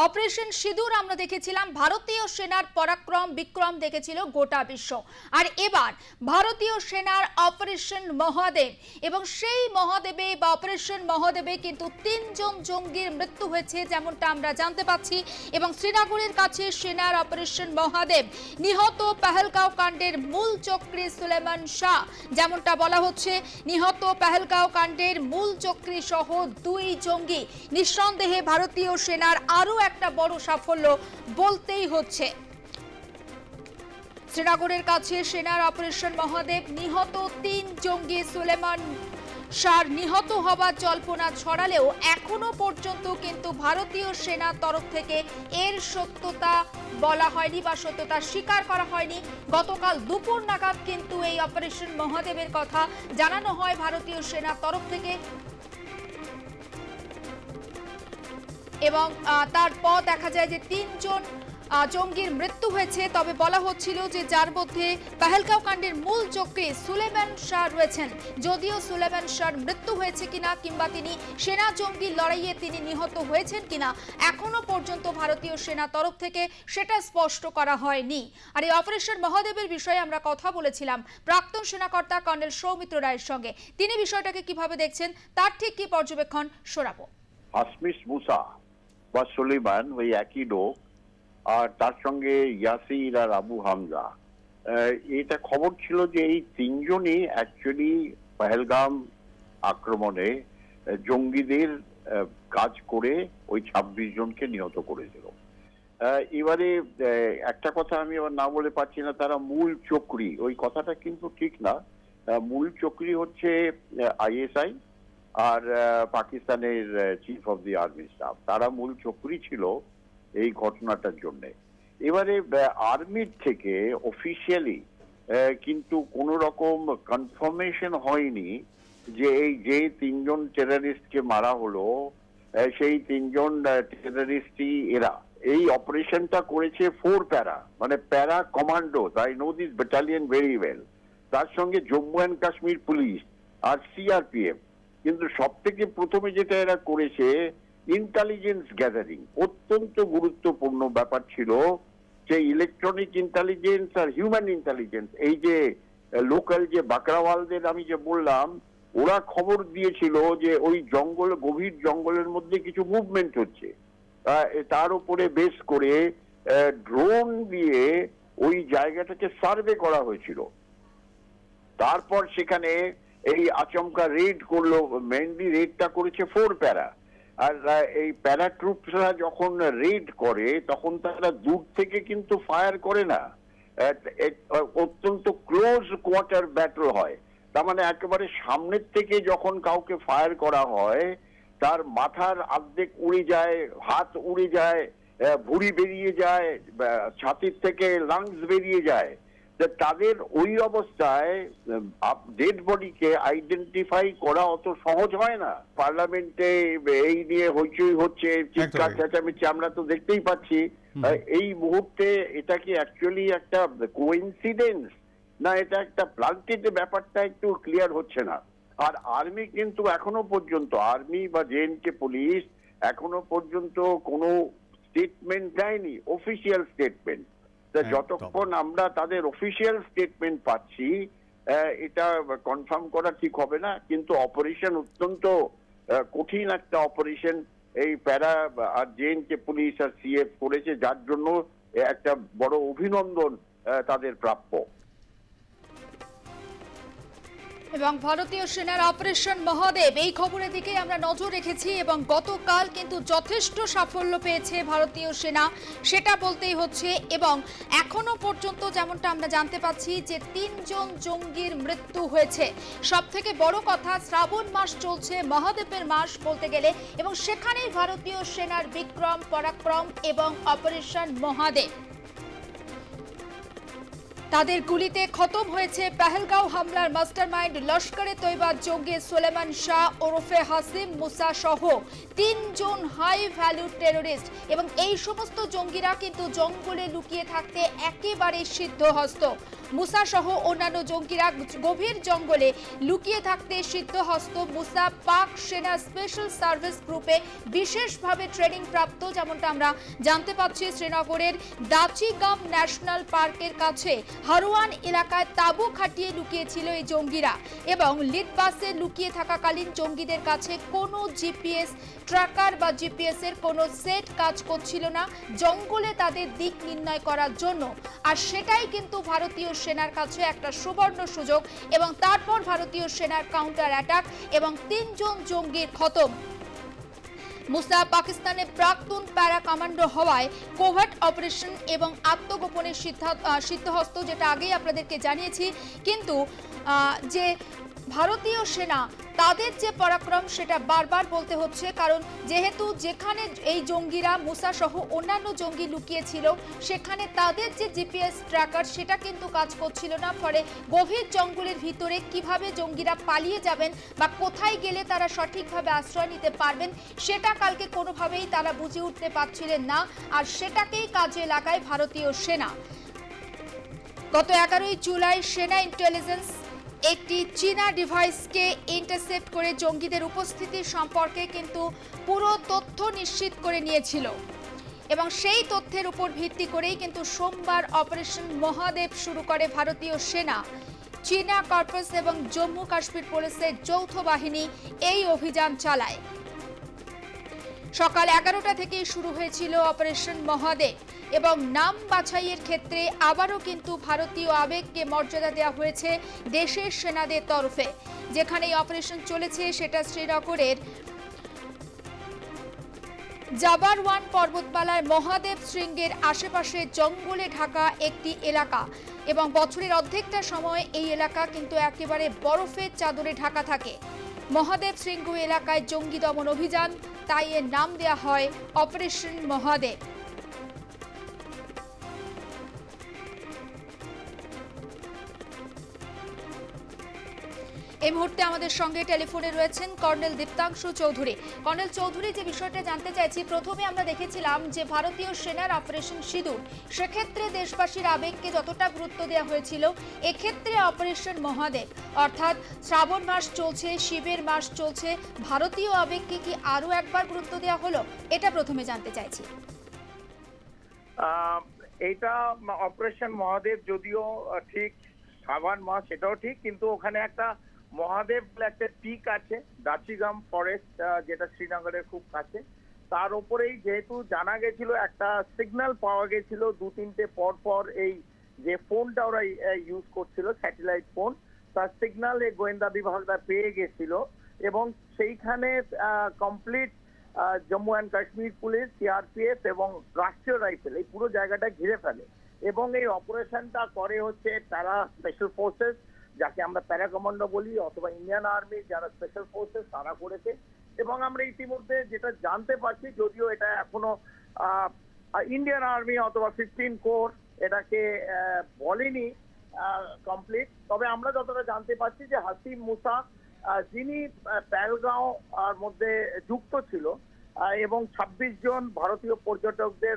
Operation সিঁদুর আমরা দেখেছিলাম, ভারতীয় সেনার পরাক্রম বিক্রম দেখেছিল গোটা বিশ্ব। আর এবার ভারতীয় সেনার অপারেশন মহাদেব, এবং সেই মহাদেবে বা অপারেশন মহাদেবে কিন্তু 3 জন জঙ্গির মৃত্যু হয়েছে যেমনটা আমরা জানতে পাচ্ছি। এবং শ্রীনগরের কাছে সেনার অপারেশন মহাদেব, নিহত পেহেলগাঁও কাণ্ডের মূল চক্রী সুলেমান শাহ, যেমনটা বলা হচ্ছে নিহত পেহেলগাঁও কাণ্ডের মূল চক্রী সহ 2 জঙ্গি। নিঃসন্দেহে ভারতীয় সেনার আরো একটা বড় সাফল্য বলতেই হচ্ছে। শ্রীনগরের কাছে সেনার অপারেশন মহাদেব, নিহত 3 জঙ্গি। সুলেমান শাহ নিহত হওয়ার জল্পনা ছড়ালেও এখনো পর্যন্ত কিন্তু ভারতীয় সেনার তরফ থেকে এর সত্যতা বলা হয়নি বা সত্যতা স্বীকার করা হয়নি। গতকাল দুপুর নাগাদ কিন্তু এই অপারেশন মহাদেবের কথা জানানো হয় ভারতীয় সেনার তরফ থেকে, এবং তারপর দেখা যায় যে 3 জন জঙ্গির মৃত্যু হয়েছে। তবে বলা হচ্ছিল যে যার মধ্যে পেহেলগাঁও কাণ্ডের মূল চক্রী সুলেমান শাহ রয়েছেন। যদিও সুলেমান শাহর মৃত্যু হয়েছে কিনা কিংবা তিনি সেনা জঙ্গি লড়াইয়ে তিনি নিহত হয়েছেন কিনা এখনো পর্যন্ত ভারতীয় সেনা তরফ থেকে সেটা স্পষ্ট করা হয়নি। আর এই অপারেশন মহাদেবের বিষয়ে আমরা কথা বলেছিলাম প্রাক্তন সেনাকর্তা কর্নেল সৌমিত্র রায়ের সঙ্গে। তিনি বিষয়টাকে কিভাবে দেখছেন তার ঠিক কি পর্যবেক্ষণ শোনাবো। হাসমিস মুসা বা সুলেমান ওই একই লোক, আর তার সঙ্গে ইয়াসির আর আবু হামজা। এটা খবর ছিল যে এই 3 জনই অ্যাকচুয়ালি পহেলগাম আক্রমণে জঙ্গিদের কাজ করে ওই 26 জনকে নিহত করেছিল। এবারে একটা কথা আমি আবার না বলে পাচ্ছি না, তারা মূল চক্রী, ওই কথাটা কিন্তু ঠিক না। মূল চক্রী হচ্ছে ISI আর পাকিস্তানের chief of the army staff, তারা মূল চক্রী ছিল এই ঘটনাটার জন্য। এবারে আর্মির থেকে অফিসিয়ালি কিন্তু কোন রকম কনফার্মেশন হয়নি যে এই যে 3 জন টেররিস্টকে মারা হলো সেই 3 জন টেররিস্টই এরা। এই অপারেশনটা করেছে 4 প্যারা, মানে para commandos. I know this battalion very well. তার সঙ্গে জম্মু অ্যান্ড কাশ্মীর পুলিশ আর CRPF। কিন্তু সব থেকে প্রথমে যেটা এরা করেছে ইন্টেলিজেন্স গ্যাদারিং, অত্যন্ত গুরুত্বপূর্ণ ব্যাপার ছিল যে ইলেকট্রনিক ইন্টেলিজেন্স আর হিউম্যান ইন্টেলিজেন্স। এই যে লোকাল যে বাকরাওয়ালদের আমি যে বললাম, ওরা খবর দিয়েছিল যে ওই জঙ্গল, গভীর জঙ্গলের মধ্যে কিছু মুভমেন্ট হচ্ছে। তার উপরে বেস করে ড্রোন দিয়ে ওই জায়গাটাকে সার্ভে করা হয়েছিল। তারপর সেখানে এই আচমকা রেড করলো। মেনলি রেডটা করেছে 4 প্যারা। আর এই প্যারা ট্রুপসরা যখন রেড করে তখন তারা দূর থেকে কিন্তু ফায়ার করে না, অত্যন্ত ক্লোজ কোয়ার্টার ব্যাটল হয়। তার মানে একেবারে সামনের থেকে যখন কাউকে ফায়ার করা হয় তার মাথার অর্ধেক উড়ে যায়, হাত উড়ে যায়, ভুঁড়ি বেরিয়ে যায়, ছাতির থেকে লাংস বেরিয়ে যায়। তাদের ওই অবস্থায় ডেড বডিকে আইডেন্টিফাই করা অত সহজ হয় না। পার্লামেন্টে এই নিয়ে হইচই হচ্ছে, চিৎকার চেঁচামেচি আমরা তো দেখতেই পাচ্ছি। এই মুহূর্তে এটা কি অ্যাকচুয়ালি একটা কোইন্সিডেন্স না এটা একটা প্ল্যান্টেড, ব্যাপারটা একটু ক্লিয়ার হচ্ছে না। আর আর্মি কিন্তু এখনো পর্যন্ত, আর্মি বা JNK পুলিশ এখনো পর্যন্ত কোনো স্টেটমেন্ট দেয়নি, অফিসিয়াল স্টেটমেন্ট। যতক্ষণ আমরা তাদের অফিসিয়াল স্টেটমেন্ট পাচ্ছি এটা কনফার্ম করা ঠিক হবে না। কিন্তু অপারেশন অত্যন্ত কঠিন একটা অপারেশন এই প্যারা আর JNK পুলিশ আর CF করেছে, যার জন্য একটা বড় অভিনন্দন তাদের প্রাপ্য। এবং ভারতীয় সেনার অপারেশন মহাদেব এই খবরের দিকে আমরা নজর রেখেছি, এবং গতকাল কিন্তু যথেষ্ট সাফল্য পেয়েছে ভারতীয় সেনা, সেটা বলতেই হচ্ছে। এবং এখনো পর্যন্ত যেমনটা আমরা জানতে পাচ্ছি যে 3 জন জঙ্গির মৃত্যু হয়েছে। সব থেকে বড় কথা, শ্রাবণ মাস চলছে, মহাদেবের মাস বলতে গেলে, এবং সেখানেই ভারতীয় সেনার বিক্রম পরাক্রম এবং অপারেশন মহাদেব। তাদের গুলিতে খতম হয়েছে পেহেলগাঁও হামলার মাস্টারমাইন্ড লস্করে তৈবা জঙ্গি সুলেমান শাহ ওরফে হাসিম মুসা সহ 3 জন হাই ভ্যালু টেররিস্ট। এবং এই সমস্ত জঙ্গিরা কিন্তু জঙ্গলে লুকিয়ে থাকতে একেবারে সিদ্ধহস্ত। মুসা সহ অন্যান্য জঙ্গিরা গভীর জঙ্গলে লুকিয়ে থাকতে সিদ্ধহস্ত। মুসা পাক সেনা স্পেশাল সার্ভিস গ্রুপে বিশেষভাবে ট্রেনিং প্রাপ্ত, যেমনটা আমরা জানতে পাচ্ছি। শ্রীনগরের দাচিগাম ন্যাশনাল পার্কের কাছে হারওয়ান এলাকায় তাঁবু খাটিয়ে লুকিয়েছিল এই জঙ্গিরা এবং লিড বাসে লুকিয়ে থাকাকালীন জঙ্গিদের কাছে কোনো জিপিএস ট্র্যাকার বা জিপিএস এর কোনো সেট কাজ করছিল না জঙ্গলে তাদের দিক নির্ণয় করার জন্য। আর সেটাই কিন্তু ভারতীয় সেনার কাছে একটা সুবর্ণ সুযোগ এবং তারপর ভারতীয় সেনার কাউন্টার অ্যাটাক এবং 3 জন জঙ্গির খতম। মুসা পাকিস্তানের প্রাক্তন প্যারা কমান্ডো হওয়ায় কোভার্ট অপারেশন এবং আত্মগোপনের সিদ্ধহস্ত, যেটা আগেই আপনাদেরকে জানিয়েছি। কিন্তু যে ভারতীয় সেনা তাদের যে পরাক্রম সেটা বারবার বলতে হচ্ছে, কারণ যেহেতু যেখানে এই জঙ্গিরা মুসা সহ অন্যান্য জঙ্গি লুকিয়েছিল সেখানে তাদের যে জিপিএস ট্র্যাকার সেটা কিন্তু কাজ করছিল না। ফলে গভীর জঙ্গলের ভিতরে কিভাবে জঙ্গিরা পালিয়ে যাবেন বা কোথায় গেলে তারা সঠিকভাবে আশ্রয় নিতে পারবেন সেটা কালকে কোনোভাবেই তারা বুঝে উঠতে পারছিলেন না, আর সেটাকেই কাজে লাগায় ভারতীয় সেনা। গত 11ই জুলাই সেনা ইন্টেলিজেন্স একটি চীনা ডিভাইসকে ইন্টারসেপ্ট করে জঙ্গিদের উপস্থিতি সম্পর্কে কিন্তু পুরো তথ্য নিশ্চিত করে নিয়েছিল এবং সেই তথ্যের উপর ভিত্তি করেই কিন্তু সোমবার অপারেশন মহাদেব শুরু করে ভারতীয় সেনা। চীনা কর্পস এবং জম্মু কাশ্মীর পুলিশের যৌথ বাহিনী এই অভিযান চালায়। সকাল 11টা থেকেই শুরু হয়েছিল অপারেশন মহাদেব এবং নাম বাছাইয়ের ক্ষেত্রে আবারও কিন্তু ভারতীয় আবেগকে মর্যাদা দেওয়া হয়েছে দেশের সেনাদের তরফে। যেখানে এই অপারেশন চলেছে সেটা শ্রীনগরের জাবারওয়ান পর্বতমালার মহাদেব শৃঙ্গের আশেপাশে জঙ্গলে ঢাকা একটি এলাকা এবং বছরের অর্ধেকটা সময় এই এলাকা কিন্তু একেবারে বরফের চাদরে ঢাকা থাকে। মহাদেব শৃঙ্গ এলাকায় জঙ্গি দমন অভিযান, তাই এর নাম দেওয়া হয় অপারেশন মহাদেব। এই মুহূর্তে আমাদের সঙ্গে টেলিফোনে রয়েছেন কর্নেল দীপ্তাংশু চৌধুরী। কর্নেল চৌধুরী, যে বিষয়টা জানতে চাইছি, প্রথমে আমরা দেখেছিলাম যে ভারতীয় সেনার অপারেশন সিঁদুর, সেক্ষেত্রে দেশবাসীর আবেগকে যতটা গুরুত্ব দেওয়া হয়েছিল, এক্ষেত্রে অপারেশন মহাদেব অর্থাৎ শ্রাবণ মাস চলছে, শিবের মাস চলছে, ভারতীয় আবেগকে কি আরো একবার গুরুত্ব দেওয়া হলো? এটা প্রথমে জানতে চাইছি। এটা অপারেশন মহাদেব যদিও ঠিক শ্রাবণ মাস, সেটাও ঠিক, কিন্তু ওখানে একটা মহাদেব একটা পিক আছে দাচিগাম ফরেস্ট, যেটা শ্রীনগরের খুব কাছে। তার উপরেই যেহেতু জানা গেছিল, একটা সিগন্যাল পাওয়া গেছিল 2-3টে পর পর, এই যে ফোনটা ওরা ইউজ করছিল স্যাটেলাইট ফোন, তার সিগন্যাল এই গোয়েন্দা বিভাগটা পেয়ে গেছিল এবং সেইখানে complete Jammu and Kashmir police, CRPF এবং রাষ্ট্রীয় রাইফেল এই পুরো জায়গাটা ঘিরে ফেলে এবং এই অপারেশনটা করে হচ্ছে তারা স্পেশাল ফোর্সেস, যাকে আমরা প্যারা কমান্ডো বলি, অথবা ইন্ডিয়ান আর্মি যারা স্পেশাল ফোর্সেস তারা করেছে। এবং আমরা ইতিমধ্যে যেটা জানতে পারছি, যদিও এটা এখনো ইন্ডিয়ান আর্মি অথবা 15 কোর এটাকে বলেনি কমপ্লিট, তবে আমরা যতটা জানতে পারছি যে হাসিম মুসা, যিনি পেহেলগাঁও মধ্যে যুক্ত ছিল এবং 26 জন ভারতীয় পর্যটকদের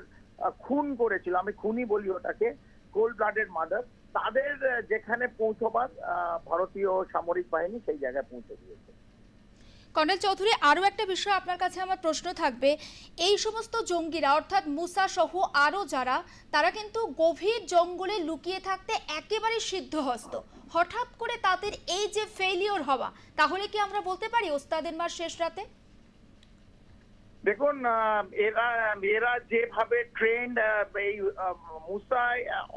খুন করেছিল, আমি খুনি বলি ওটাকে, কোল্ড ব্লাডেড মার্ডার, তাদের যেখানে পৌঁছবার ভারতীয় সামরিক বাহিনী সেই জায়গায় পৌঁছে দিয়েছে। কর্নেল চৌধুরী, আরো একটা বিষয় আপনার কাছে আমার প্রশ্ন থাকবে, এই সমস্ত জঙ্গিরা অর্থাৎ মুসা সহ আরো যারা, তারা কিন্তু গভীর জঙ্গলে লুকিয়ে থাকতে একেবারে সিদ্ধহস্ত, হঠাৎ করে তাদের এই যে ফেলিওর হওয়া, তাহলে কি আমরা বলতে পারি ওস্তাদের মার শেষ রাতে? দেখুন, এরা যেভাবে ট্রেন্ড, এই Musa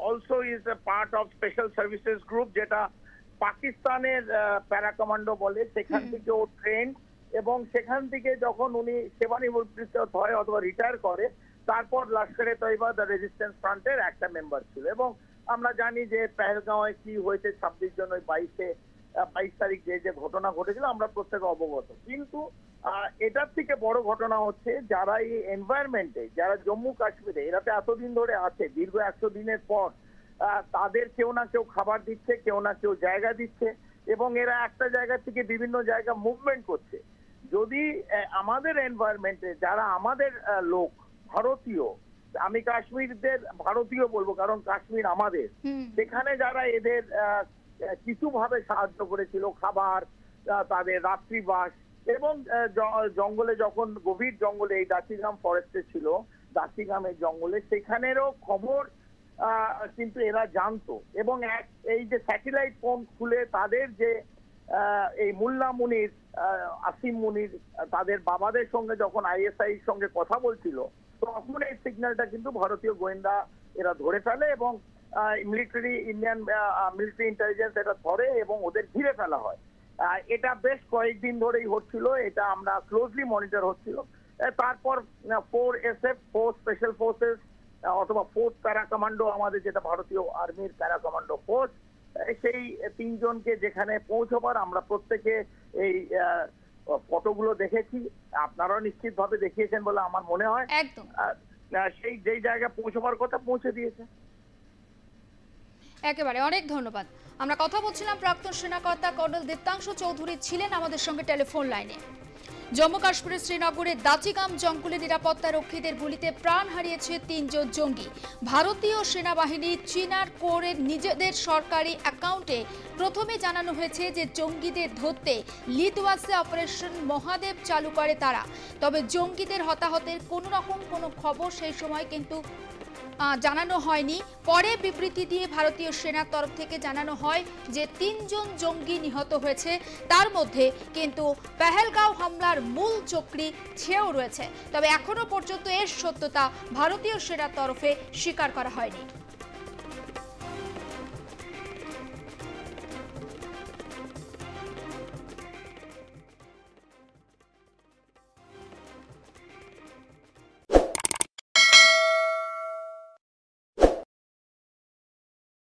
also is a part of special services group, যেটা পাকিস্তানের প্যারা কমান্ডো বলে, সেখান থেকে ও ট্রেন্ড এবং সেখান থেকে যখন উনি সেবানিবৃত্ত হয় অথবা রিটায়ার করে, তারপর লস্করে তৈবা দ্য রেজিস্ট্যান্স ফ্রন্টের একটা মেম্বার ছিল। এবং আমরা জানি যে পেহেলগাঁওয়ে কি হয়েছে 26 জন, ওই 22 তারিখ যে ঘটনা ঘটেছিল, আমরা প্রত্যেকে অবগত। কিন্তু এটার থেকে বড় ঘটনা হচ্ছে যারা এই এনভায়রনমেন্টে, যারা জম্মু কাশ্মীরে, এরা তো এতদিন ধরে আছে, দীর্ঘ 100 দিনের পর তাদের কেউ না কেউ খাবার দিচ্ছে, কেউ না কেউ জায়গা দিচ্ছে এবং এরা একটা জায়গা থেকে বিভিন্ন জায়গা মুভমেন্ট করছে। যদি আমাদের এনভায়রনমেন্টে যারা আমাদের লোক ভারতীয়, আমি কাশ্মীরদের ভারতীয় বলবো, কারণ কাশ্মীর আমাদের। সেখানে যারা এদের কিছু ভাবে সাহায্য করেছিল, খাবার, তাদের রাত্রিবাস, এবং জঙ্গলে যখন গভীর জঙ্গলে এই দাচিগাম ফরেস্টে ছিল, দাচিগামের জঙ্গলে, সেখানেরও খবর কিন্তু এরা জানতো। এবং এই যে স্যাটেলাইট ফোন খুলে তাদের যে এই মুল্লা মুনির, আসিম মুনির তাদের বাবাদের সঙ্গে যখন আইএসআই সঙ্গে কথা বলছিল, তখন এই সিগন্যালটা কিন্তু ভারতীয় গোয়েন্দা এরা ধরে ফেলে এবং ইন্ডিয়ান মিলিটারি ইন্টেলিজেন্স এটা ধরে এবং ওদের ঘিরে ফেলা হয়। এটা বেশ কয়েকদিন ধরেই হচ্ছিল, এটা আমরা ক্লোজলি মনিটর হচ্ছিল। তারপর 4SF, 4 স্পেশাল ফোর্সেস অথবা 4th প্যারা কমান্ডো, আমাদের যেটা ভারতীয় আর্মির প্যারা কমান্ডো ফোর্স, সেই 3 জনকে যেখানে পৌঁছবার আমরা প্রত্যেকে এই ফটোগুলো দেখেছি, আপনারাও নিশ্চিতভাবে দেখিয়েছেন বলে আমার মনে হয়। একদম সেই যেই জায়গায় পৌঁছবার কথা পৌঁছে দিয়েছে। একেবারে অনেক ধন্যবাদ। আমরা কথা বলছিলাম প্রাক্তন সেনাকর্তা কর্নেল দীপ্তাংশু চৌধুরী ছিলেন আমাদের সঙ্গে টেলিফোন লাইনে। জম্মু কাশ্মীরের শ্রীনগরের দাচিগাম জঙ্গলে নিরাপত্তা রক্ষীদের গুলিতে প্রাণ হারিয়েছে 3 জন জঙ্গি। ভারতীয় সেনাবাহিনী চিনার কোরের নিজেদের সরকারি অ্যাকাউন্টে প্রথমে জানানো হয়েছে যে জঙ্গিদের ধরতে লিদওয়াসে অপারেশন মহাদেব চালু করে তারা। তবে জঙ্গিদের হতাহতের কোনো খবর সেই সময় কিন্তু জানানো হয়নি। পরে বিবৃতি দিয়ে ভারতীয় সেনার তরফ থেকে জানানো হয় যে 3 জন জঙ্গি নিহত হয়েছে, তার মধ্যে কিন্তু পেহেলগাঁও হামলার মূল চক্রী সেও রয়েছে। তবে এখনো পর্যন্ত এর সত্যতা ভারতীয় সেনার তরফে স্বীকার করা হয়নি।